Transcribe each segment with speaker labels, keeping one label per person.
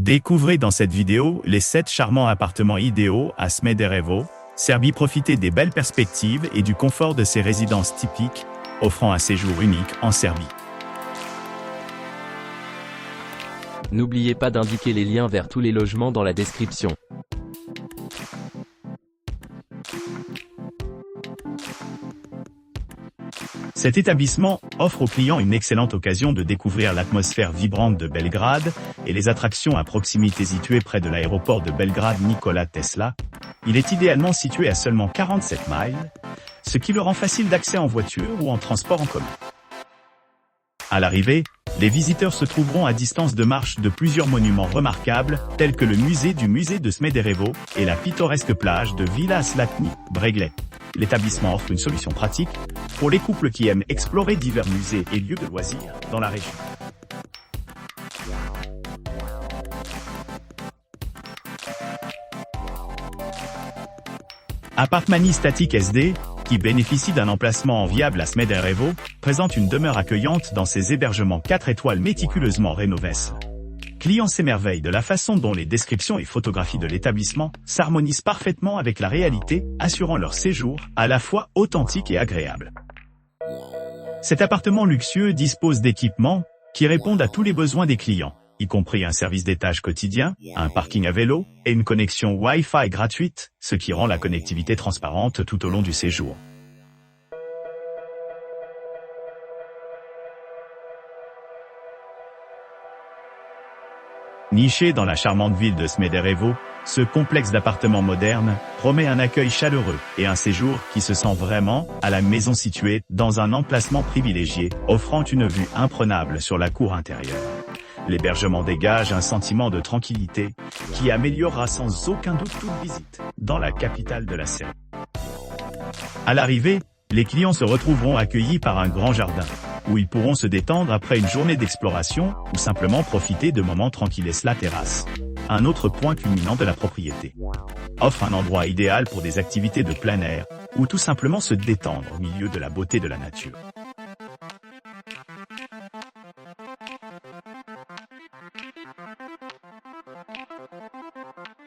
Speaker 1: Découvrez dans cette vidéo les 7 charmants appartements idéaux à Smederevo, Serbie. Profitez des belles perspectives et du confort de ces résidences typiques, offrant un séjour unique en Serbie.
Speaker 2: N'oubliez pas d'indiquer les liens vers tous les logements dans la description.
Speaker 1: Cet établissement offre aux clients une excellente occasion de découvrir l'atmosphère vibrante de Belgrade et les attractions à proximité situées près de l'aéroport de Belgrade Nikola Tesla. Il est idéalement situé à seulement 47 miles, ce qui le rend facile d'accès en voiture ou en transport en commun. À l'arrivée, les visiteurs se trouveront à distance de marche de plusieurs monuments remarquables, tels que le musée de Smederevo et la pittoresque plage de Villa Slatni, Breglet. L'établissement offre une solution pratique pour les couples qui aiment explorer divers musées et lieux de loisirs dans la région. Apartmani Static SD, qui bénéficie d'un emplacement enviable à Smederevo, présente une demeure accueillante dans ses hébergements 4 étoiles méticuleusement rénovés. Clients s'émerveillent de la façon dont les descriptions et photographies de l'établissement s'harmonisent parfaitement avec la réalité, assurant leur séjour à la fois authentique et agréable. Cet appartement luxueux dispose d'équipements qui répondent à tous les besoins des clients, y compris un service d'étage quotidien, un parking à vélo et une connexion Wi-Fi gratuite, ce qui rend la connectivité transparente tout au long du séjour. Niché dans la charmante ville de Smederevo, ce complexe d'appartements modernes promet un accueil chaleureux et un séjour qui se sent vraiment à la maison, située dans un emplacement privilégié, offrant une vue imprenable sur la cour intérieure. L'hébergement dégage un sentiment de tranquillité qui améliorera sans aucun doute toute visite dans la capitale de la Serbie. À l'arrivée, les clients se retrouveront accueillis par un grand jardin, où ils pourront se détendre après une journée d'exploration ou simplement profiter de moments tranquilles. La terrasse, un autre point culminant de la propriété, offre un endroit idéal pour des activités de plein air ou tout simplement se détendre au milieu de la beauté de la nature.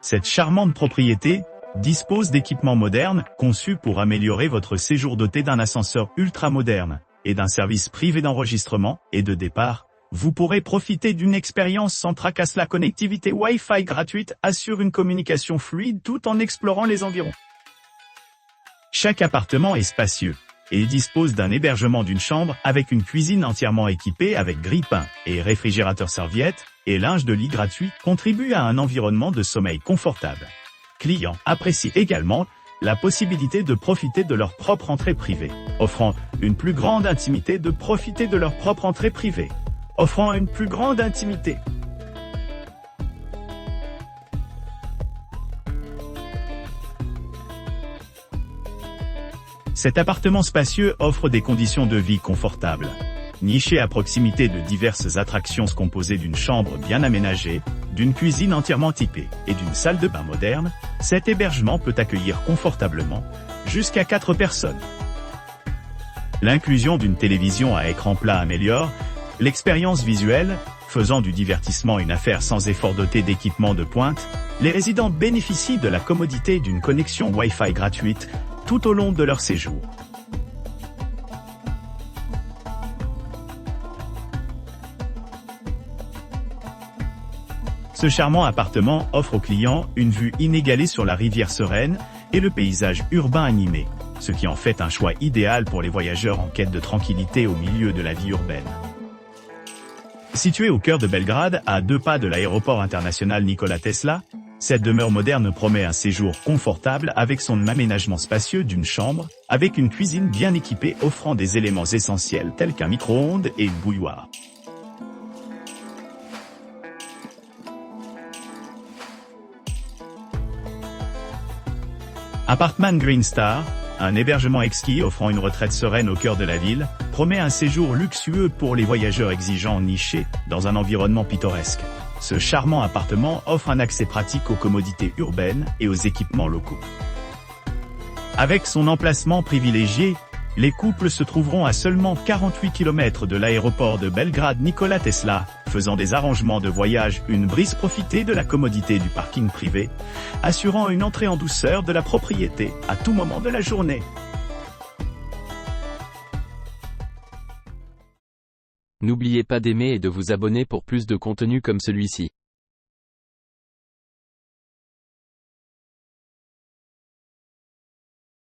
Speaker 1: Cette charmante propriété dispose d'équipements modernes conçus pour améliorer votre séjour, doté d'un ascenseur ultra moderne et d'un service privé d'enregistrement et de départ. Vous pourrez profiter d'une expérience sans tracas. La connectivité Wi-Fi gratuite assure une communication fluide tout en explorant les environs. Chaque appartement est spacieux et dispose d'un hébergement d'une chambre avec une cuisine entièrement équipée avec grille-pain et réfrigérateur, serviettes et linge de lit gratuit, contribue à un environnement de sommeil confortable. Clients apprécient également la possibilité de profiter de leur propre entrée privée, offrant une plus grande intimité. Cet appartement spacieux offre des conditions de vie confortables. Niché à proximité de diverses attractions, composé d'une chambre bien aménagée, d'une cuisine entièrement typée et d'une salle de bain moderne, cet hébergement peut accueillir confortablement jusqu'à 4 personnes. L'inclusion d'une télévision à écran plat améliore l'expérience visuelle, faisant du divertissement une affaire sans effort. Doté d'équipements de pointe, les résidents bénéficient de la commodité d'une connexion Wi-Fi gratuite tout au long de leur séjour. Ce charmant appartement offre aux clients une vue inégalée sur la rivière sereine et le paysage urbain animé, ce qui en fait un choix idéal pour les voyageurs en quête de tranquillité au milieu de la vie urbaine. Située au cœur de Belgrade, à 2 pas de l'aéroport international Nikola Tesla, cette demeure moderne promet un séjour confortable avec son aménagement spacieux d'une chambre, avec une cuisine bien équipée offrant des éléments essentiels tels qu'un micro-ondes et une bouilloire. Apartman Green Star, un hébergement exquis offrant une retraite sereine au cœur de la ville, promet un séjour luxueux pour les voyageurs exigeants, nichés dans un environnement pittoresque. Ce charmant appartement offre un accès pratique aux commodités urbaines et aux équipements locaux. Avec son emplacement privilégié, les couples se trouveront à seulement 48 km de l'aéroport de Belgrade Nikola Tesla, faisant des arrangements de voyage une brise, profiter de la commodité du parking privé, assurant une entrée en douceur de la propriété à tout moment de la journée.
Speaker 2: N'oubliez pas d'aimer et de vous abonner pour plus de contenu comme celui-ci.